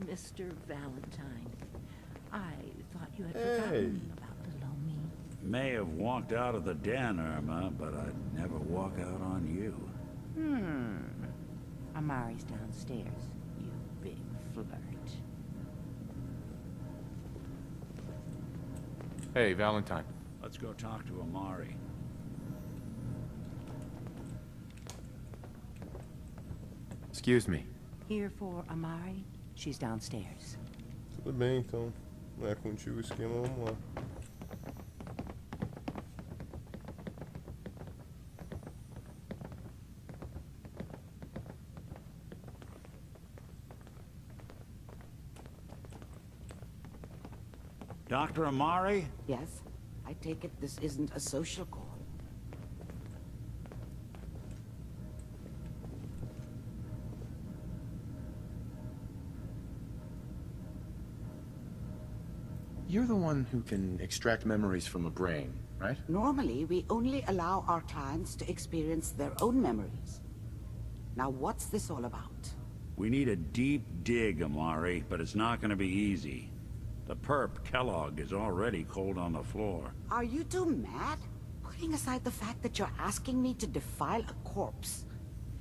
Mr. Valentine. I thought you had forgotten about little old me. May have walked out of the den, Irma, but I'd never walk out on you. Amari's downstairs, you big flirt. Hey, Valentine. Let's go talk to Amari. Excuse me. Here for Amari? She's downstairs. Tudo bem, então. Não é contigo o esquema, vamos lá. Dr. Amari? Yes? I take it this isn't a social call. You're the one who can extract memories from a brain, right? Normally, we only allow our clients to experience their own memories. Now, what's this all about? We need a deep dig, Amari, but it's not gonna be easy. The perp, Kellogg, is already cold on the floor. Are you two mad? Putting aside the fact that you're asking me to defile a corpse,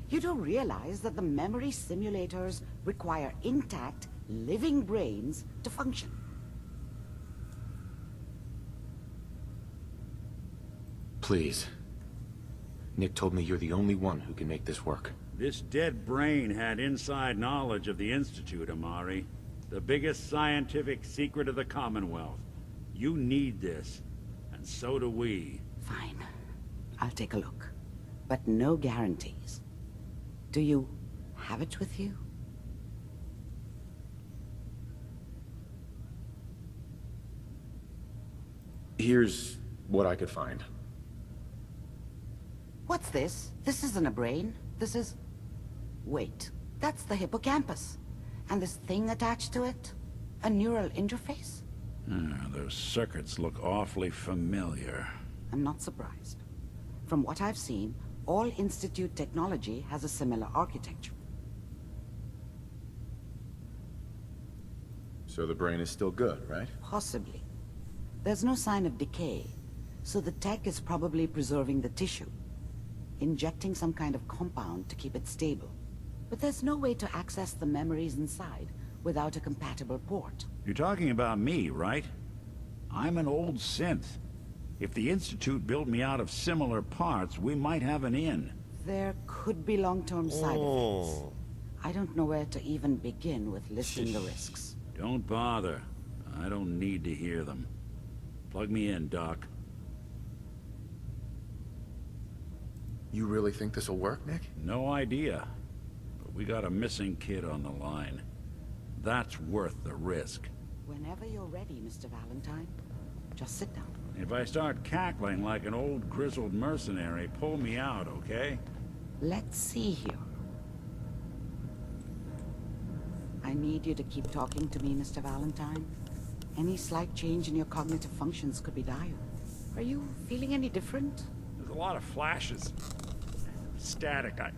you don't realize that the memory simulators require intact, living brains to function. Please. Nick told me you're the only one who can make this work. This dead brain had inside knowledge of the Institute, Amari. The biggest scientific secret of the Commonwealth. You need this, and so do we. Fine. I'll take a look. But no guarantees. Do you have it with you? Here's what I could find. What's this? This isn't a brain. This is... Wait. That's the hippocampus. And this thing attached to it? A neural interface? Those circuits look awfully familiar. I'm not surprised. From what I've seen, all Institute technology has a similar architecture. So the brain is still good, right? Possibly. There's no sign of decay, so the tech is probably preserving the tissue, injecting some kind of compound to keep it stable. But there's no way to access the memories inside without a compatible port. You're talking about me, right? I'm an old synth. If the Institute built me out of similar parts, we might have an in. There could be long-term side effects. I don't know where to even begin with listing the risks. Don't bother. I don't need to hear them. Plug me in, Doc. You really think this'll work, Nick? No idea. But we got a missing kid on the line. That's worth the risk. Whenever you're ready, Mr. Valentine, just sit down. If I start cackling like an old grizzled mercenary, pull me out, okay? Let's see here. I need you to keep talking to me, Mr. Valentine. Any slight change in your cognitive functions could be dire. Are you feeling any different? There's a lot of flashes. Static. I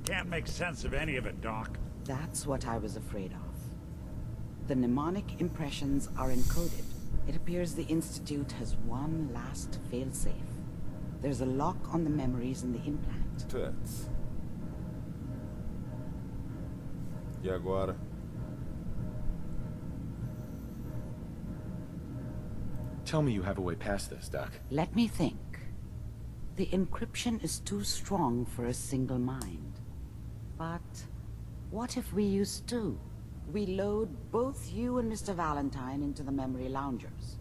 can't make sense of any of it, Doc. That's what I was afraid of. The mnemonic impressions are encoded. It appears the Institute has one last failsafe. There's a lock on the memories in the implant. Putz. E agora? Tell me you have a way past this, Doc. Let me think. The encryption is too strong for a single mind. But what if we use two? We load both you and Mr. Valentine into the memory loungers.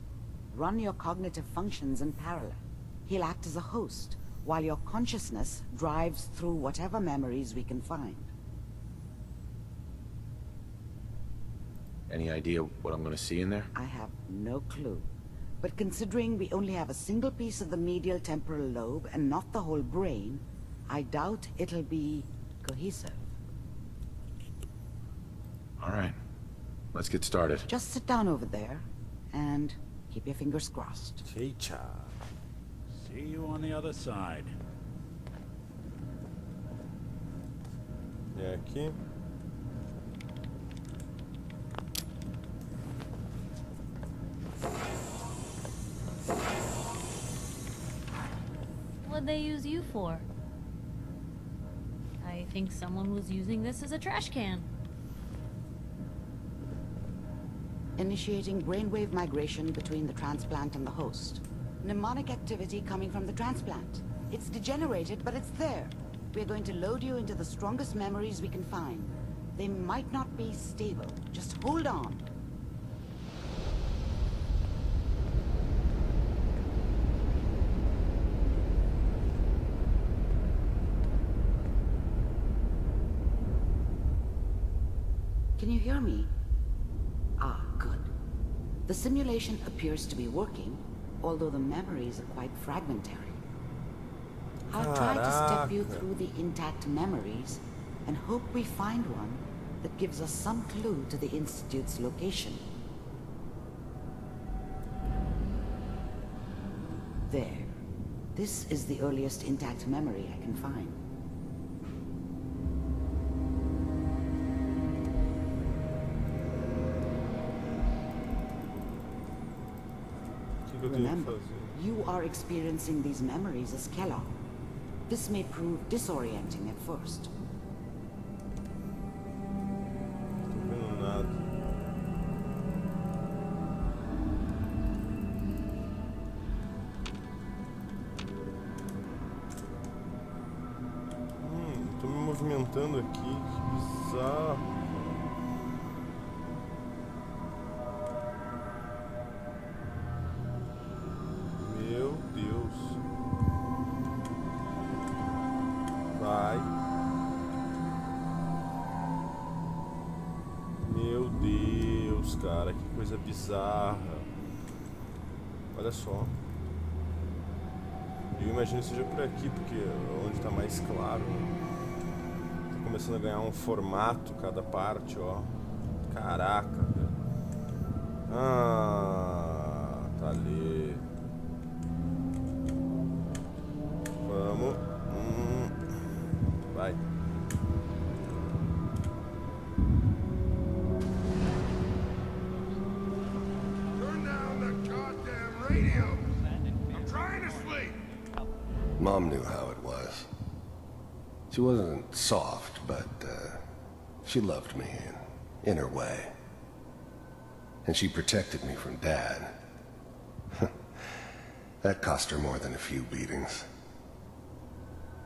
Run your cognitive functions in parallel. He'll act as a host, while your consciousness drives through whatever memories we can find. Any idea what I'm gonna see in there? I have no clue. But considering we only have a single piece of the medial temporal lobe and not the whole brain, I doubt it'll be cohesive. All right. Let's get started. Just sit down over there and keep your fingers crossed. Tchau. See you on the other side. É aqui. they use you for? I think someone was using this as a trash can. Initiating brainwave migration between the transplant and the host. Mnemonic activity coming from the transplant. It's degenerated, but it's there. We're going to load you into the strongest memories we can find. They might not be stable. Just hold on. Can you hear me? Ah, good. The simulation appears to be working, although the memories are quite fragmentary. I'll try to step you through the intact memories and hope we find one that gives us some clue to the Institute's location. There. This is the earliest intact memory I can find. Remember, you are experiencing these memories as Kellogg. This may prove disorienting at first. Tô vendo nada. Tô me movimentando aqui, que bizarro. Meu Deus. Vai. Meu Deus, cara, que coisa bizarra. Olha só. Eu imagino que seja por aqui, porque é onde tá mais claro, né? Tá começando a ganhar um formato cada parte, ó. Caraca, velho. Ah, tá ali. Vamos. Vai. Turn down the goddamn radio. I'm trying to sleep. Mom knew how it was. She wasn't soft, but she loved me in her way. And she protected me from Dad. That cost her more than a few beatings.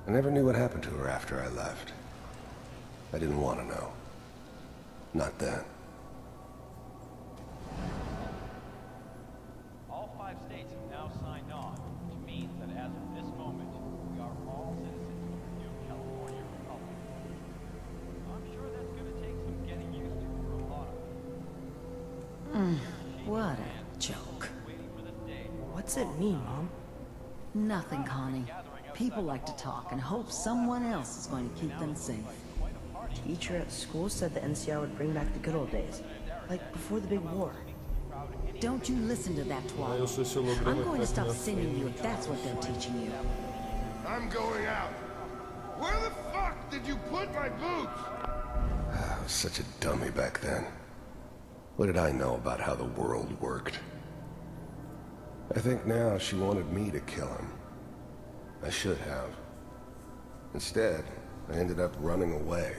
I never knew what happened to her after I left. I didn't want to know. Not then. All 5 states have now signed on, which means that as of this moment, we are all citizens of the new California Republic. I'm sure that's going to take some getting used to for a lot of us. What a joke. Waiting for this day. What's it mean, Mom? Nothing, Connie. People like to talk and hope someone else is going to keep them safe. Teacher at school said the NCR would bring back the good old days, like before the big war. Don't you listen to that Ah, eu twat. sou esse holograma I'm que going tá to aqui stop na sending you frente. if that's what they're teaching you. I'm going out. Where the fuck did you put my boots? I was such a dummy back then. What did I know about how the world worked? I think now she wanted me to kill him. I should have. Instead, I ended up running away.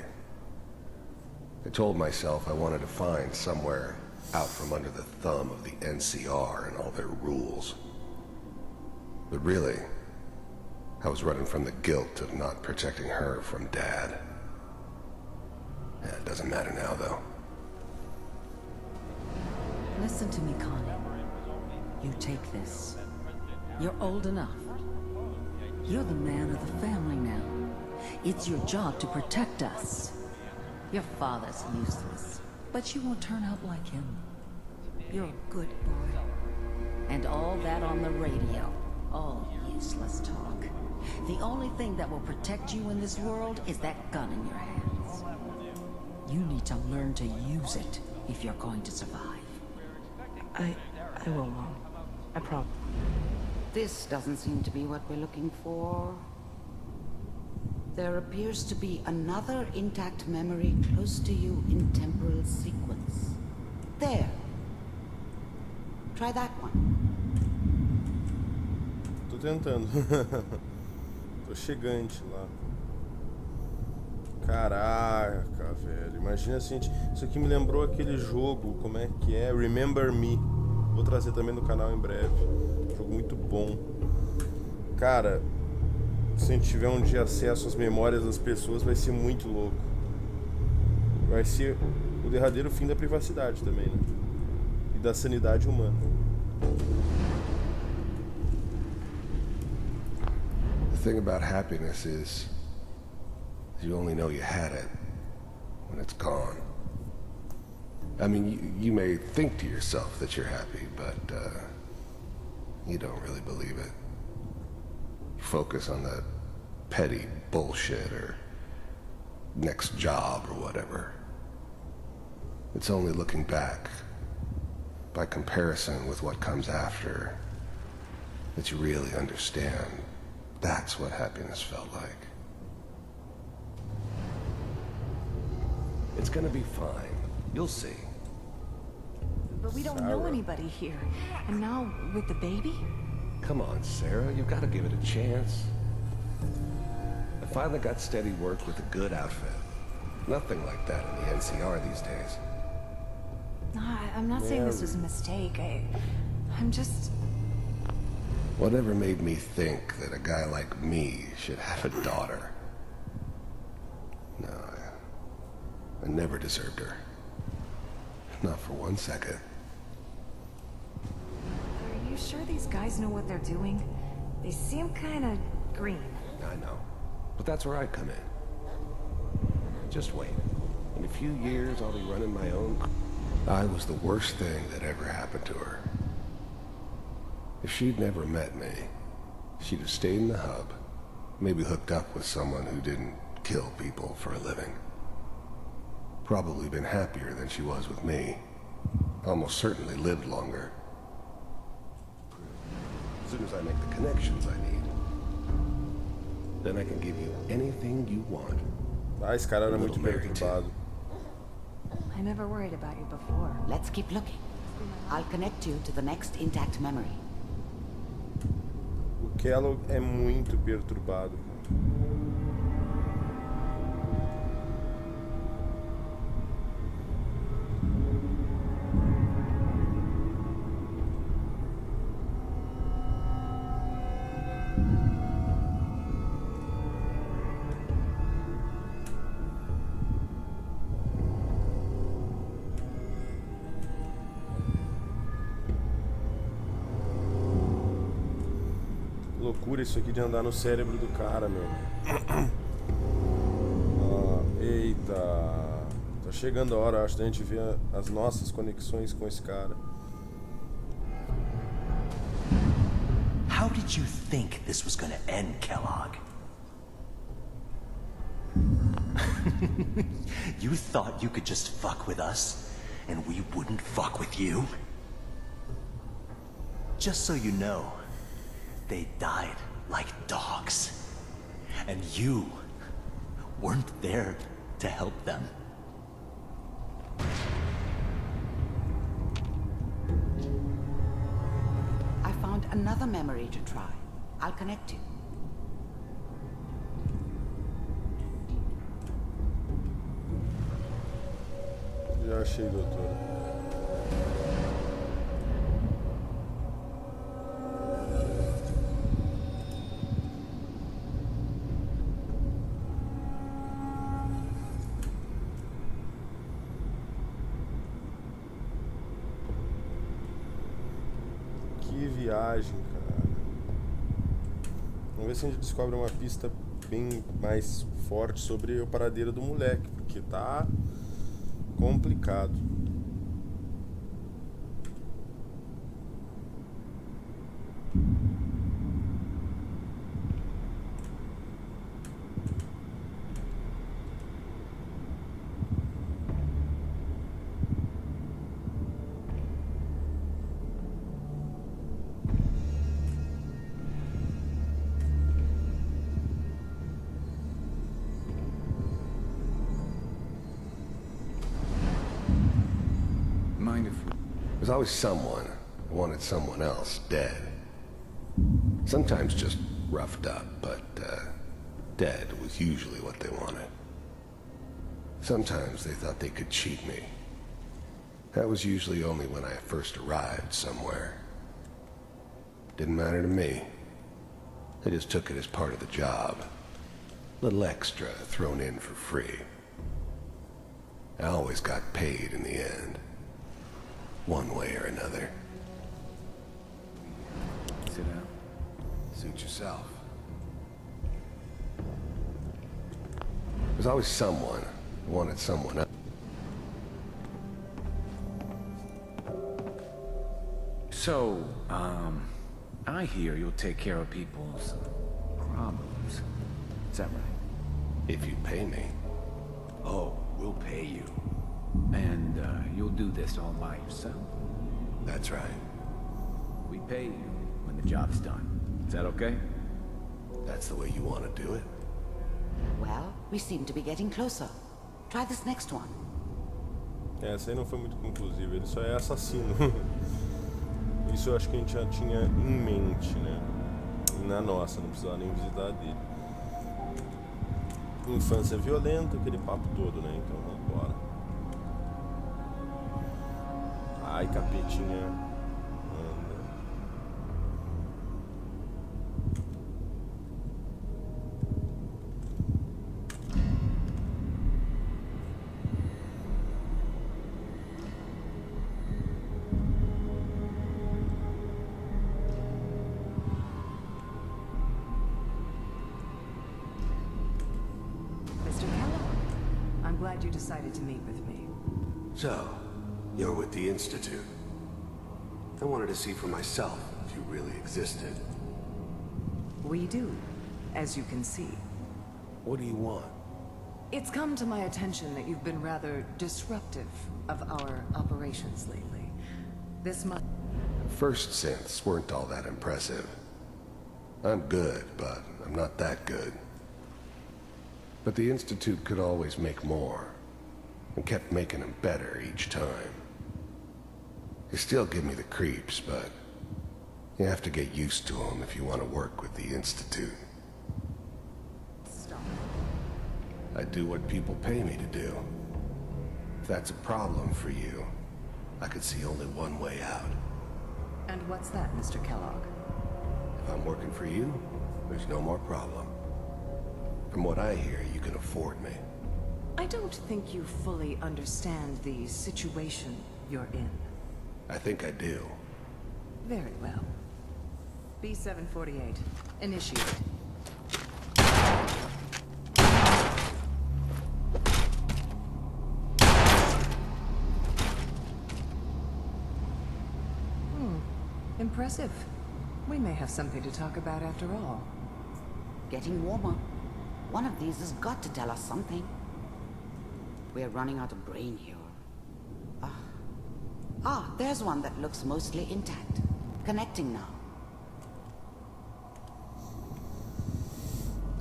I told myself I wanted to find somewhere out from under the thumb of the NCR and all their rules. But really, I was running from the guilt of not protecting her from Dad. Yeah, it doesn't matter now, though. Listen to me, Connie. You take this. You're old enough. You're the man of the family now. It's your job to protect us. Your father's useless, but you won't turn out like him. You're a good boy. And all that on the radio. All useless talk. The only thing that will protect you in this world is that gun in your hands. You need to learn to use it if you're going to survive. I will, Mom. I promise. This doesn't seem to be what we're looking for. There appears to be another intact memory close to you in temporal sequence. There. Try that one. Tô tentando. Aconchegante lá. Caraca, velho. Imagina assim, isso aqui me lembrou aquele jogo, como é que é? Remember Me. Vou trazer também no canal em breve. Jogo muito bom. Cara, se a gente tiver um dia acesso às memórias das pessoas, vai ser muito louco. Vai ser o derradeiro fim da privacidade também, né? E da sanidade humana. The thing about happiness is you only know you had it when it's gone. I mean, you may think to yourself that you're happy, but you don't really believe it. You focus on the petty bullshit or next job or whatever. It's only looking back, by comparison with what comes after, that you really understand. That's what happiness felt like. It's gonna be fine. You'll see. But we don't know anybody here. And now, with the baby? Come on, Sarah. You've got to give it a chance. I finally got steady work with a good outfit. Nothing like that in the NCR these days. No, I'm not saying this was a mistake. I'm just... Whatever made me think that a guy like me should have a daughter? No, I never deserved her. Not for 1 second. Are you sure these guys know what they're doing? They seem kinda green. I know. But that's where I come in. Just wait. In a few years, I'll be running my own... I was the worst thing that ever happened to her. If she'd never met me, she'd have stayed in the hub, maybe hooked up with someone who didn't kill people for a living. Probably been happier than she was with me. Almost certainly lived longer. As soon as I make the connections I need, then I can give you anything you want. Ah, esse cara era muito perturbado. I never worried about you before. Let's keep looking. I'll connect you to the next intact memory. O Kellogg é muito perturbado. Loucura isso aqui de andar no cérebro do cara, meu. Eita. Tá chegando a hora, acho, da gente ver as nossas conexões com esse cara. How did you think this was gonna end, Kellogg? You thought you could just fuck with us, and we wouldn't fuck with you? Just so you know, they died like dogs. And you weren't there to help them. I found another memory to try. I'll connect you. Já achei, doutora. Que viagem, cara. Vamos ver se a gente descobre uma pista bem mais forte sobre o paradeiro do moleque, porque tá complicado. There's always someone who wanted someone else dead. Sometimes just roughed up, but Dead was usually what they wanted. Sometimes they thought they could cheat me. That was usually only when I first arrived somewhere. Didn't matter to me. They just took it as part of the job. Little extra thrown in for free. I always got paid in the end. One way or another. Sit down. Suit yourself. There's always someone who wanted someone else. So, I hear you'll take care of people's problems. Is that right? If you pay me. Oh, we'll pay you. And, you'll do this all by yourself? That's right. We pay you when the job's done. Is that okay? That's the way you want to do it? Well, we seem to be getting closer. Try this next one. Essa aí não foi muito conclusiva, ele só é assassino. Isso eu acho que a gente já tinha em mente, né? Na nossa, não precisava nem visitar dele. Infância violenta, aquele papo todo, né? Então vambora. Ai, capetinha. Anda. Mr. Kellogg, I'm glad you decided to meet with me. So, you're with the Institute. I wanted to see for myself if you really existed. We do, as you can see. What do you want? It's come to my attention that you've been rather disruptive of our operations lately. This must... First synths weren't all that impressive. I'm good, but I'm not that good. But the Institute could always make more, and kept making them better each time. They still give me the creeps, but you have to get used to them if you want to work with the Institute. Stop. I do what people pay me to do. If that's a problem for you, I could see only one way out. And what's that, Mr. Kellogg? If I'm working for you, there's no more problem. From what I hear, you can afford me. I don't think you fully understand the situation you're in. I think I do. Very well. B-748, initiate. Impressive. We may have something to talk about after all. Getting warmer. One of these has got to tell us something. We're running out of brain here. There's one that looks mostly intact. Connecting now.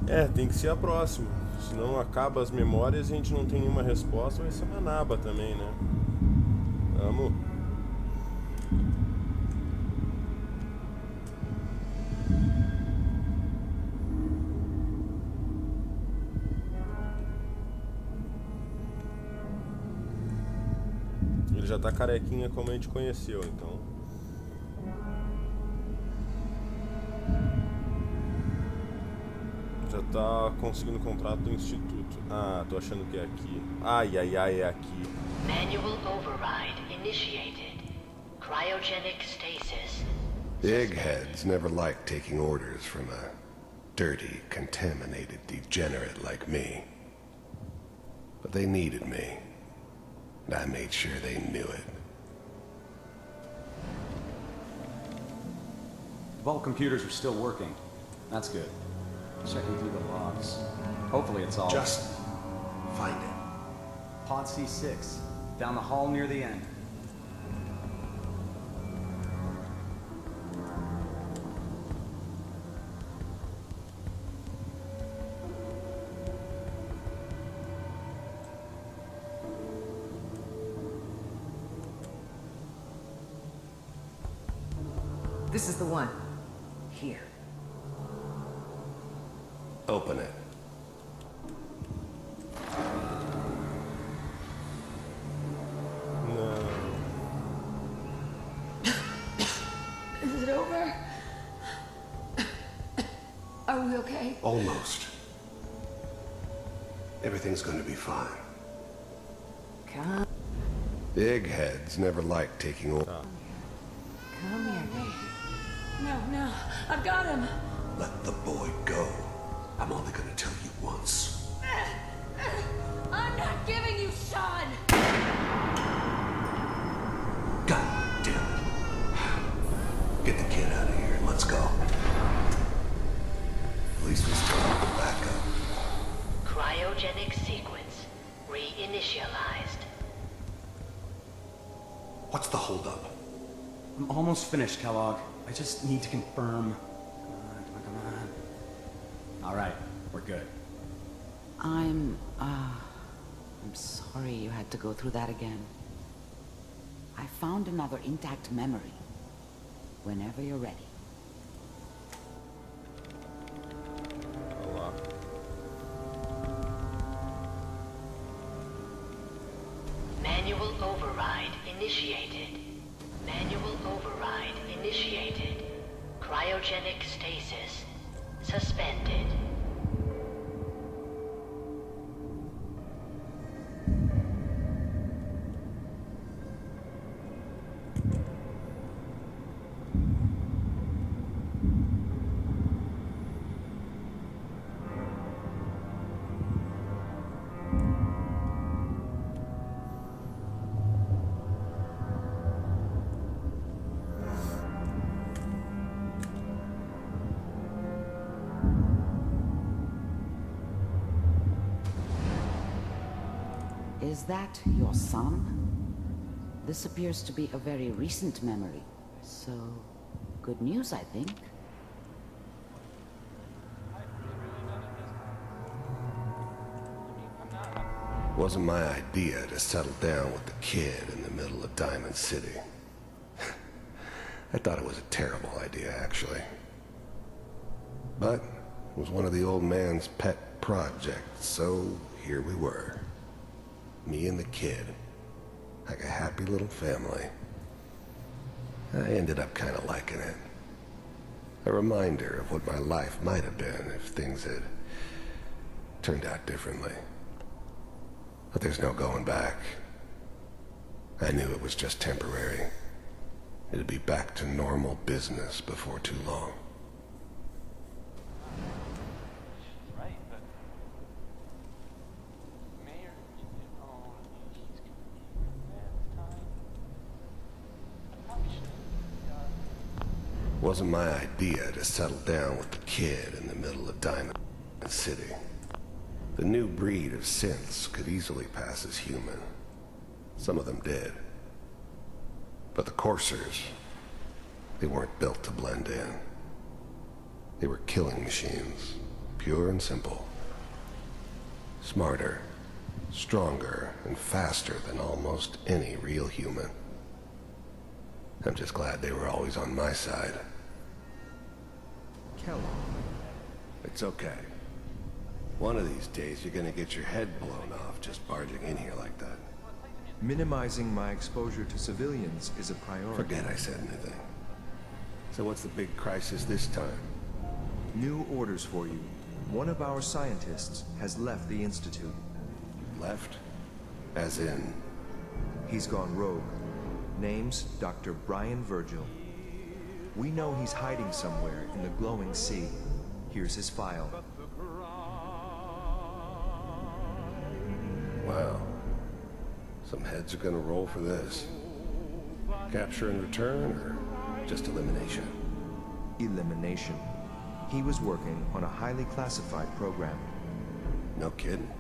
É, tem que ser a próxima. Senão acaba as memórias e a gente não tem nenhuma resposta. Vai ser uma naba também, né? Vamos. Ele já tá carequinha como a gente conheceu, então. Já tá conseguindo o contrato do instituto. Ah, tô achando que é aqui. Ai, ai, ai, é aqui. Manual override initiated. Cryogenic stasis. Eggheads never liked taking orders from a dirty, contaminated degenerate like me. But they needed me. And I made sure they knew it. The vault computers are still working. That's good. Checking through the logs. Hopefully it's all... Just find it. Pod C6. Down the hall near the end. This is the one. Here. Open it. over? Are we okay? Almost. Everything's gonna be fine. Come. The eggheads never liked taking over. Come here, baby. No, I've got him. Let the boy go. I'm only gonna tell you once. I'm not giving you Sean. God damn it. Get the kid out of here and let's go. At least we still have the backup. Cryogenic sequence reinitialized. What's the holdup? I'm almost finished, Kellogg. I just need to confirm. Come on. All right, we're good. I'm sorry you had to go through that again. I found another intact memory. Whenever you're ready. Manual override initiated. Manual override initiated. Cryogenic stasis suspended. Is that your son? This appears to be a very recent memory. So, good news, I think. Wasn't my idea to settle down with the kid in the middle of Diamond City. I thought it was a terrible idea, actually. But it was one of the old man's pet projects, so here we were. Me and the kid, like a happy little family. I ended up kind of liking it. A reminder of what my life might have been if things had turned out differently. But there's no going back. I knew it was just temporary. It'd be back to normal business before too long. Wasn't my idea to settle down with the kid in the middle of Diamond City. The new breed of synths could easily pass as human. Some of them did. But the coursers, they weren't built to blend in. They were killing machines, pure and simple. Smarter, stronger, and faster than almost any real human. I'm just glad they were always on my side. Kellogg. It's okay. One of these days you're gonna get your head blown off just barging in here like that. Minimizing my exposure to civilians is a priority. Forget I said anything. So what's the big crisis this time? New orders for you. One of our scientists has left the Institute. Left? As in? He's gone rogue. Name's Dr. Brian Virgil. We know he's hiding somewhere in the glowing sea. Here's his file. Wow. Some heads are gonna roll for this. Capture and return, or just elimination? Elimination. He was working on a highly classified program. No kidding.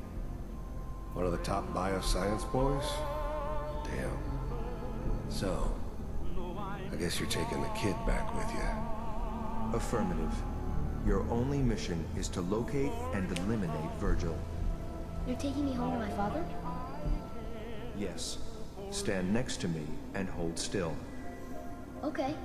One of the top bioscience boys? Damn. So, I guess you're taking the kid back with you. Affirmative. Your only mission is to locate and eliminate Virgil. You're taking me home to my father? Yes. Stand next to me and hold still. Okay.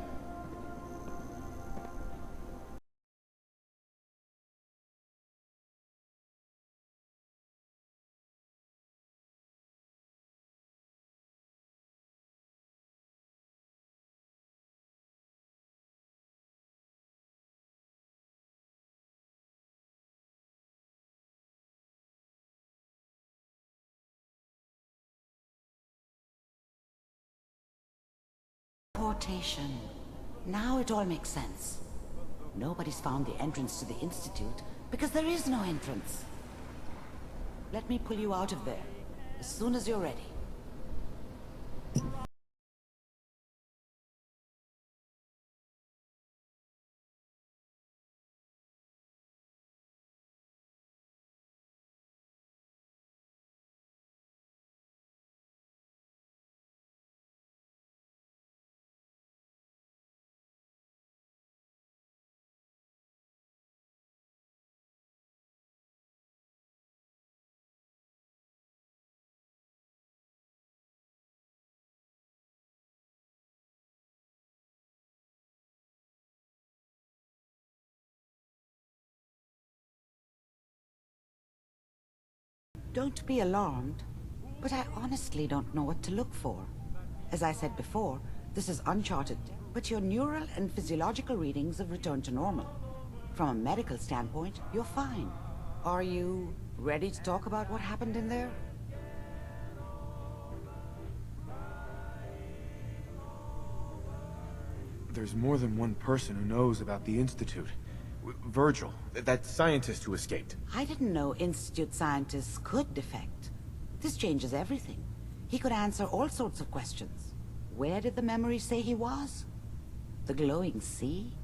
Teleportation. Now it all makes sense. Nobody's found the entrance to the Institute because there is no entrance. Let me pull you out of there as soon as you're ready. Don't be alarmed, but I honestly don't know what to look for. As I said before, this is uncharted, but your neural and physiological readings have returned to normal. From a medical standpoint, you're fine. Are you ready to talk about what happened in there? There's more than one person who knows about the Institute. Virgil, that scientist who escaped. I didn't know Institute scientists could defect. This changes everything. He could answer all sorts of questions. Where did the memory say he was? The glowing sea?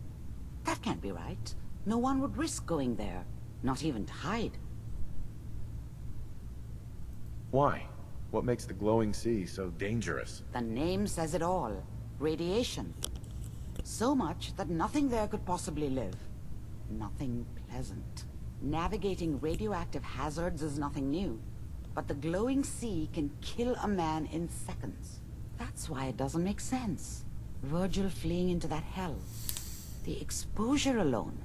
That can't be right. No one would risk going there, not even to hide. Why? What makes the glowing sea so dangerous? The name says it all. Radiation. So much that nothing there could possibly live. Nothing pleasant. Navigating radioactive hazards is nothing new, but the glowing sea can kill a man in seconds. That's why it doesn't make sense. Virgil fleeing into that hell. The exposure alone.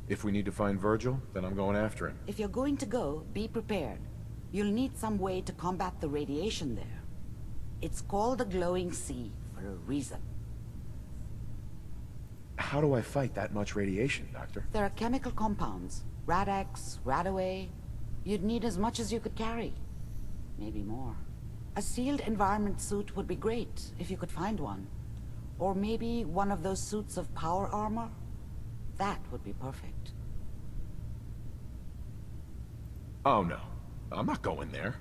If we need to find Virgil, then I'm going after him. If you're going to go, be prepared. You'll need some way to combat the radiation there. It's called the glowing sea for a reason. How do I fight that much radiation, Doctor? There are chemical compounds. Rad-X, Radaway. You'd need as much as you could carry. Maybe more. A sealed environment suit would be great, if you could find one. Or maybe one of those suits of power armor. That would be perfect. Oh no, I'm not going there.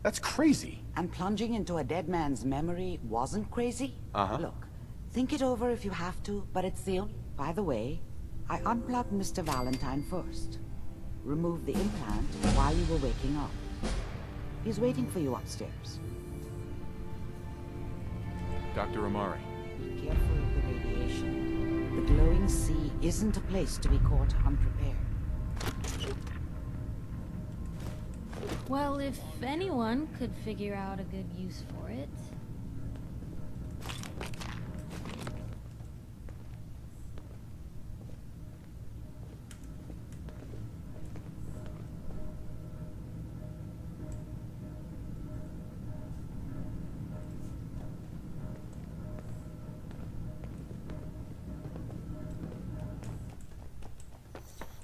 That's crazy. And plunging into a dead man's memory wasn't crazy? Uh-huh. Look, think it over if you have to, but it's the only... By the way, I unplugged Mr. Valentine first. Removed the implant while you were waking up. He's waiting for you upstairs. Dr. Amari. Be careful of the radiation. The glowing sea isn't a place to be caught unprepared. Well, if anyone could figure out a good use for it.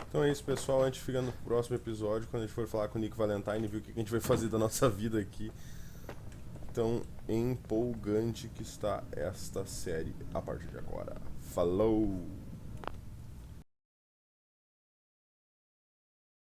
Então é isso, pessoal. A gente fica no próximo episódio, quando a gente for falar com o Nick Valentine e ver o que a gente vai fazer da nossa vida aqui. Tão empolgante que está esta série a partir de agora. Falou!